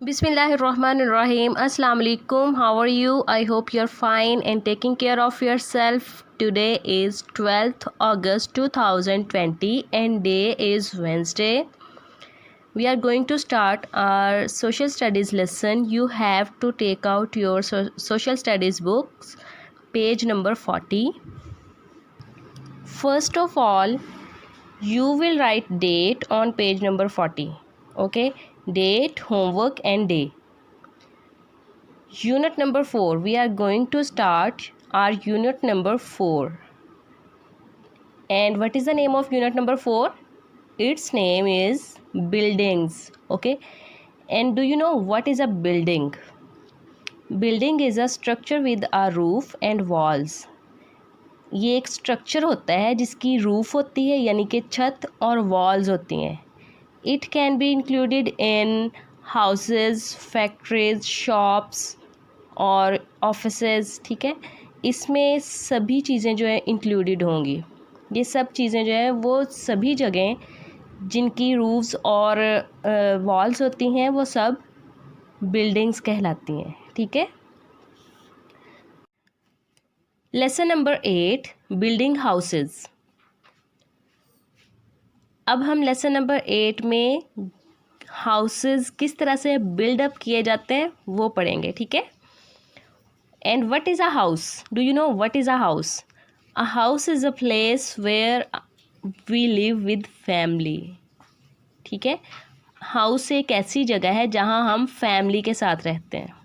Bismillahirrahmanirrahim. Assalamu alaikum. How are you? I hope you're fine and taking care of yourself. Today is 12th August 2020 and day is Wednesday. We are going to start our social studies lesson. You have to take out your social studies books, page number 40. First of all, you will write date on page number 40. Okay, date, homework and day. Unit number 4, we are going to start our unit number 4. And what is the name of unit number 4? Its name is buildings. Okay, and do you know what is a building? Building is a structure with a roof and walls. ये एक structure होता है जिसकी roof होती है यानी कि छत और वॉल्स होती हैं. It can be included in houses, factories, shops और ऑफिसेस. ठीक है, इसमें सभी चीज़ें जो है इंक्लूडेड होंगी. ये सब चीज़ें जो है वो सभी जगह जिनकी रूफ्स और वॉल्स होती हैं वो सब बिल्डिंग्स कहलाती हैं. ठीक है. Lesson number 8, building houses. अब हम लेसन नंबर 8 में हाउसेस किस तरह से बिल्डअप किए जाते हैं वो पढ़ेंगे. ठीक है. And what is a house? Do you know what is a house? A house is a place where we live with family. ठीक है, हाउस एक ऐसी जगह है जहाँ हम फैमिली के साथ रहते हैं.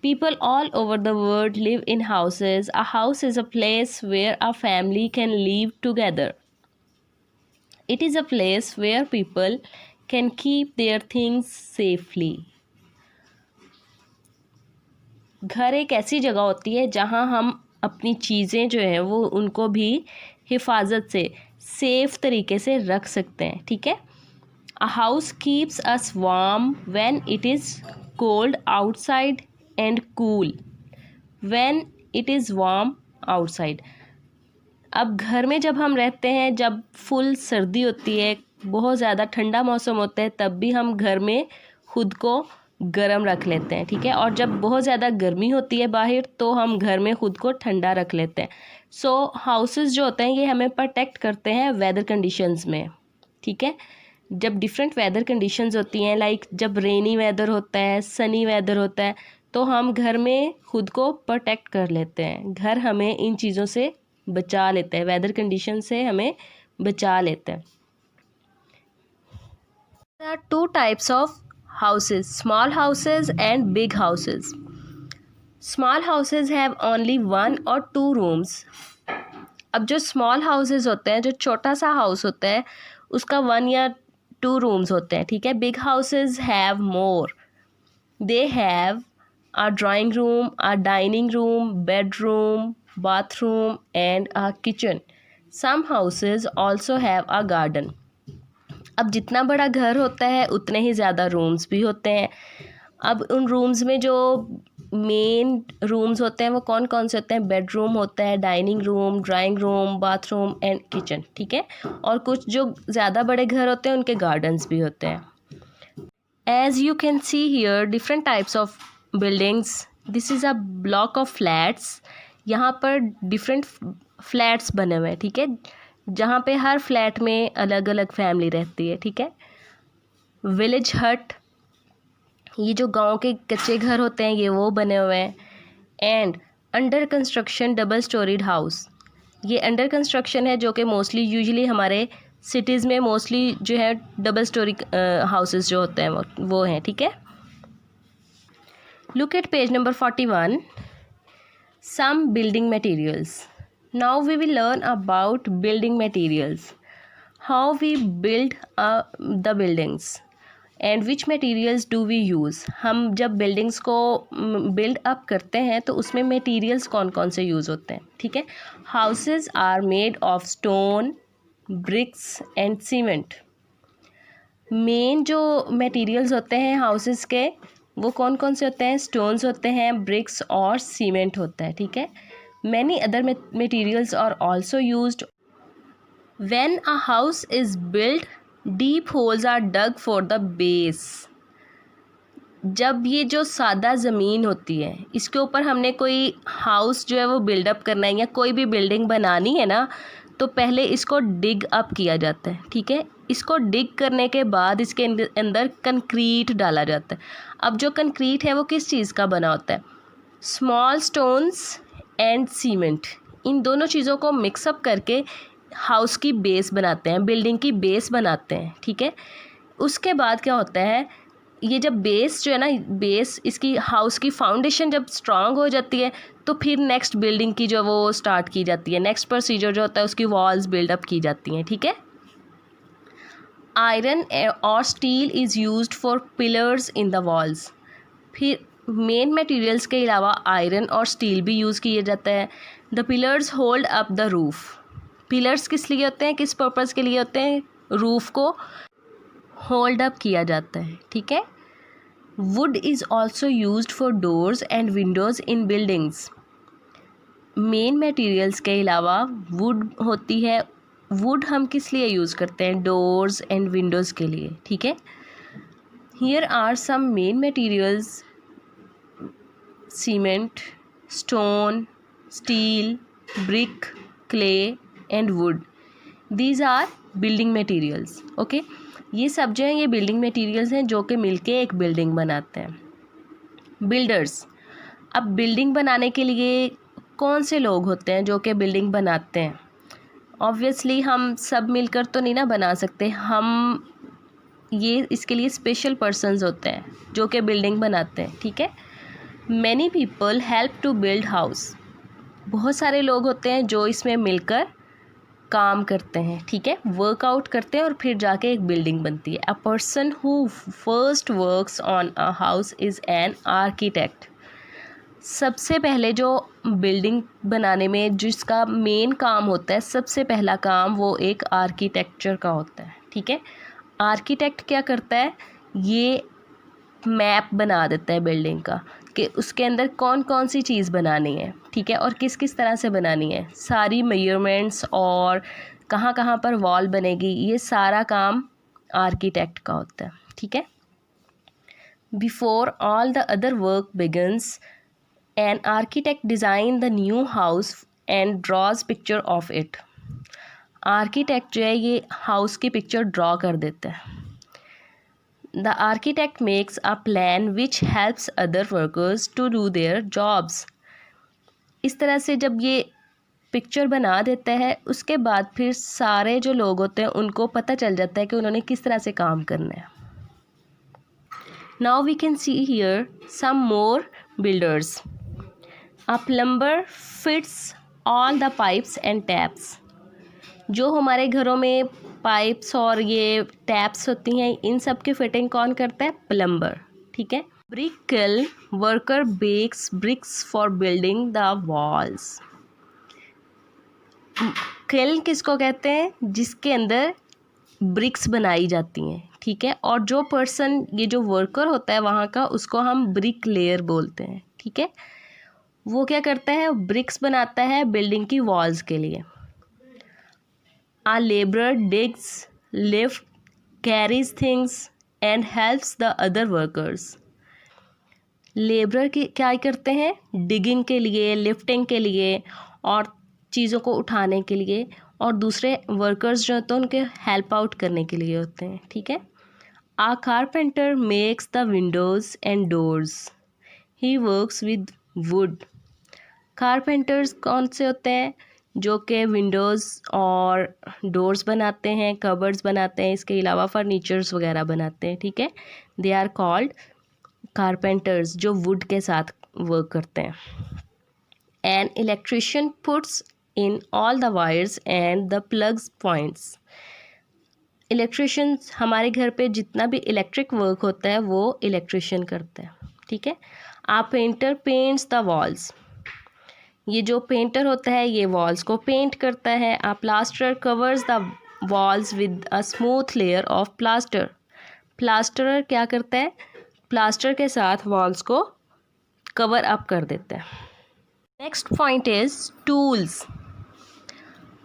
People all over the world live in houses. A house is a place where a family can live together. It is a place where people can keep their things safely. घर एक ऐसी जगह होती है जहाँ हम अपनी चीज़ें जो है वो उनको भी हिफाजत से सेफ तरीके से रख सकते हैं. ठीक है. A house keeps us warm when it is cold outside and cool when it is warm outside. अब घर में जब हम रहते हैं, जब फुल सर्दी होती है, बहुत ज़्यादा ठंडा मौसम होता है, तब भी हम घर में खुद को गर्म रख लेते हैं. ठीक है. और जब बहुत ज़्यादा गर्मी होती है बाहर तो हम घर में खुद को ठंडा रख लेते हैं. सो हाउसेस जो होते हैं ये हमें प्रोटेक्ट करते हैं वेदर कंडीशंस में. ठीक है. जब डिफरेंट वेदर कंडीशंस होती हैं, लाइक जब रेनी वेदर होता है, सनी वेदर होता है, तो हम घर में खुद को प्रोटेक्ट कर लेते हैं. घर हमें इन चीज़ों से बचा लेते हैं, वेदर कंडीशन से हमें बचा लेते हैं. There are two types of houses, small houses and big houses. Small houses have only one or two rooms. अब जो स्मॉल हाउसेस होते हैं, जो छोटा सा हाउस होता है, उसका 1 या 2 रूम्स होते हैं. ठीक है. Big houses have more. They have a drawing room, a dining room, bedroom, bathroom and a kitchen. Some houses also have a garden. अब जितना बड़ा घर होता है उतने ही ज़्यादा रूम्स भी होते हैं. अब उन रूम्स में जो मेन रूम्स होते हैं वो कौन कौन से होते हैं? बेडरूम होता है, dining room, drawing room, bathroom and kitchen. ठीक है. और कुछ जो ज़्यादा बड़े घर होते हैं उनके गार्डन्स भी होते हैं. As you can see here, different types of buildings. This is a block of flats. यहाँ पर डिफरेंट फ्लैट्स बने हुए हैं. ठीक है. जहाँ पे हर फ्लैट में अलग अलग फैमिली रहती है. ठीक है. विलेज हट, ये जो गांव के कच्चे घर होते हैं ये वो बने हुए हैं. And under construction double storeyed house, ये अंडर कंस्ट्रक्शन है जो कि मोस्टली यूजुअली हमारे सिटीज़ में मोस्टली जो है डबल स्टोरी हाउसेस जो होते हैं वो हैं. ठीक है. Look at page number 41. Some building materials. Now we will learn about building materials. How we build the buildings and which materials do we use. हम जब buildings को build up करते हैं तो उसमें materials कौन कौन से use होते हैं. ठीक है. Houses are made of stone, bricks and cement. Main जो materials होते हैं houses के वो कौन कौन से होते हैं? स्टोन्स होते हैं, ब्रिक्स और सीमेंट होता है. ठीक है. Many other materials are also used. When a house is build, deep holes are dug for the base. जब ये जो सादा ज़मीन होती है इसके ऊपर हमने कोई हाउस जो है वो बिल्डअप करना है या कोई भी बिल्डिंग बनानी है ना, तो पहले इसको डिग अप किया जाता है, ठीक है। इसको डिग करने के बाद इसके अंदर कंक्रीट डाला जाता है। अब जो कंक्रीट है वो किस चीज़ का बना होता है? स्मॉल स्टोन्स एंड सीमेंट, इन दोनों चीज़ों को मिक्सअप करके हाउस की बेस बनाते हैं, बिल्डिंग की बेस बनाते हैं, ठीक है। उसके बाद क्या होता है, ये जब बेस जो है ना, बेस इसकी हाउस की फाउंडेशन जब स्ट्रांग हो जाती है तो फिर नेक्स्ट बिल्डिंग की जो वो स्टार्ट की जाती है, नेक्स्ट प्रोसीजर जो होता है उसकी वॉल्स बिल्डअप की जाती हैं, ठीक है। आयरन और steel is used for pillars in the walls. फिर मेन मटेरियल्स के अलावा आयरन और स्टील भी यूज़ किया जाता है। The pillars hold up the roof. Pillars किस लिए होते हैं, किस पर्पज़ के लिए होते हैं? रूफ को होल्ड अप किया जाता है, ठीक है। Would is also used for doors and Windows in buildings. Main materials के अलावा वुड होती है। वुड हम किस लिए यूज़ करते हैं? डोर्स एंड विंडोज़ के लिए, ठीक है। Here are some main materials: cement, stone, steel, brick, clay and wood. These are building materials, okay. ये सब जो हैं ये बिल्डिंग मटेरियल्स हैं जो कि मिलके एक बिल्डिंग बनाते हैं। बिल्डर्स, अब बिल्डिंग बनाने के लिए कौन से लोग होते हैं जो कि बिल्डिंग बनाते हैं? ऑब्वियसली हम सब मिलकर तो नहीं ना बना सकते, हम ये इसके लिए स्पेशल पर्सन्स होते हैं जो कि बिल्डिंग बनाते हैं, ठीक है। Many people help to build house. बहुत सारे लोग होते हैं जो इसमें मिलकर काम करते हैं, ठीक है, वर्कआउट करते हैं और फिर जाके एक बिल्डिंग बनती है। A person who first works on a house is an architect. सबसे पहले जो बिल्डिंग बनाने में जिसका मेन काम होता है, सबसे पहला काम वो एक आर्किटेक्चर का होता है, ठीक है। आर्किटेक्ट क्या करता है, ये मैप बना देता है बिल्डिंग का कि उसके अंदर कौन कौन सी चीज़ बनानी है, ठीक है, और किस किस तरह से बनानी है, सारी मेजरमेंट्स और कहाँ कहाँ पर वॉल बनेगी, ये सारा काम आर्किटेक्ट का होता है, ठीक है। Before all the other work begins, an architect design the new house and draws picture of it. Architect जो है ये हाउस की पिक्चर ड्रॉ कर देता है। The architect makes a plan which helps other workers to do their jobs. इस तरह से जब ये पिक्चर बना देता है उसके बाद फिर सारे जो लोग होते हैं उनको पता चल जाता है कि उन्होंने किस तरह से काम करना है। Now we can see here some more builders. A plumber fits all the pipes and taps. जो हमारे घरों में पाइप्स और ये टैप्स होती हैं इन सब की फिटिंग कौन करता है? प्लम्बर, ठीक है। Brick kiln worker bakes bricks for building the walls. Kiln किसको कहते हैं? जिसके अंदर ब्रिक्स बनाई जाती हैं, ठीक है, और जो पर्सन ये जो वर्कर होता है वहाँ का उसको हम ब्रिक लेयर बोलते हैं, ठीक है। वो क्या करता है? ब्रिक्स बनाता है बिल्डिंग की वॉल्स के लिए। A laborer digs, lifts, carries things and helps the other workers. Labourer की क्या करते हैं? डिगिंग के लिए, लिफ्टिंग के लिए और चीज़ों को उठाने के लिए, और दूसरे वर्कर्स जो होते हैं उनके हेल्प आउट करने के लिए होते हैं, ठीक है। A carpenter makes the windows and doors. He works with wood. Carpenters कौन से होते हैं? जो कि विंडोज़ और डोर्स बनाते हैं, कबर्ड्स बनाते हैं, इसके अलावा फर्नीचर्स वगैरह बनाते हैं, ठीक है। दे आर कॉल्ड कारपेंटर्स, जो वुड के साथ वर्क करते हैं। An electrician puts in all the wires and the plugs points. Electricians, हमारे घर पे जितना भी इलेक्ट्रिक वर्क होता है वो इलेक्ट्रिशियन करता है, ठीक है। आ पेंटर पेंट्स द वॉल्स। ये जो पेंटर होता है ये वॉल्स को पेंट करता है। A plaster covers the walls with a smooth layer of plaster. Plasterer क्या करता है? प्लास्टर के साथ वॉल्स को कवर अप कर देता है। Next point is tools.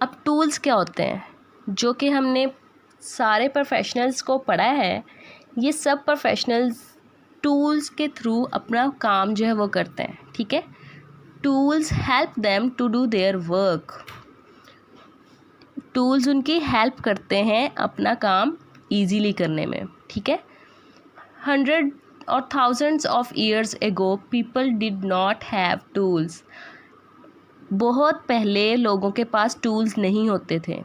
अब टूल्स क्या होते हैं? जो कि हमने सारे प्रोफेशनल्स को पढ़ा है, ये सब प्रोफेशनल्स टूल्स के थ्रू अपना काम जो है वो करते हैं, ठीक है। Tools help them to do their work. Tools उनकी हेल्प करते हैं अपना काम ईजीली करने में, ठीक है। 100 और thousands of years ago people did not have tools। बहुत पहले लोगों के पास टूल्स नहीं होते थे,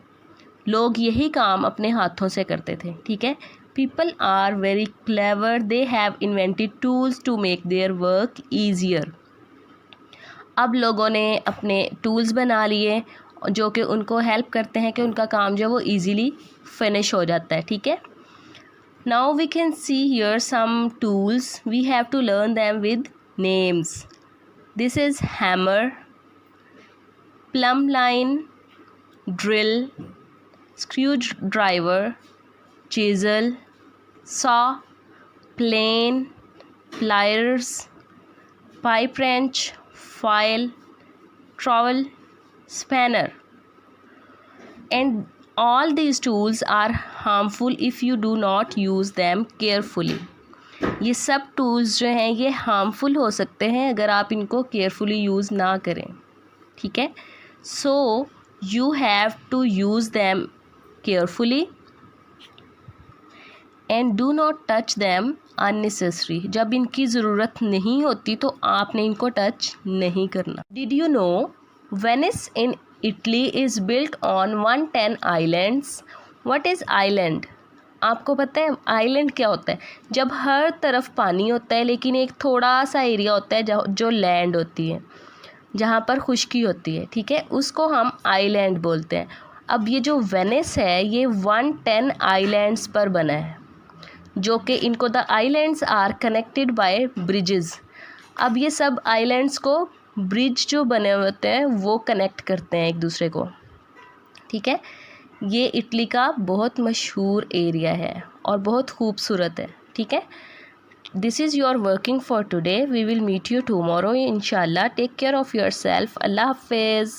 लोग यही काम अपने हाथों से करते थे, ठीक है। People are very clever, they have invented tools to make their work easier. अब लोगों ने अपने टूल्स बना लिए जो कि उनको हेल्प करते हैं कि उनका काम जो है वो ईजीली फिनिश हो जाता है, ठीक है। Now we can see here some tools, we have to learn them with names. This is hammer, plumb line, drill, screwdriver, chisel, saw, plane, pliers, pipe wrench, file, trowel, spanner. And all these tools are harmful if you do not use them carefully। ये सब tools जो हैं ये harmful हो सकते हैं अगर आप इनको केयरफुली यूज़ ना करें, ठीक है। सो you have to use them carefully and do not touch them unnecessary। जब इनकी ज़रूरत नहीं होती तो आपने इनको टच नहीं करना। Did you know Venice in Italy is built on 110 islands? What is island? आपको पता है आइलैंड क्या होता है? जब हर तरफ पानी होता है लेकिन एक थोड़ा सा एरिया होता है जो लैंड होती है, जहाँ पर खुश्की होती है, ठीक है, उसको हम आइलैंड बोलते हैं। अब ये जो वेनिस है ये 110 आइलैंड्स पर बना है, जो कि इनको the islands are connected by bridges. अब ये सब आइलैंड्स को ब्रिज जो बने होते हैं वो कनेक्ट करते हैं एक दूसरे को, ठीक है। ये इटली का बहुत मशहूर एरिया है और बहुत खूबसूरत है, ठीक है। This is your working for today. We will meet you tomorrow inshallah. Take care of yourself. Allah Hafiz.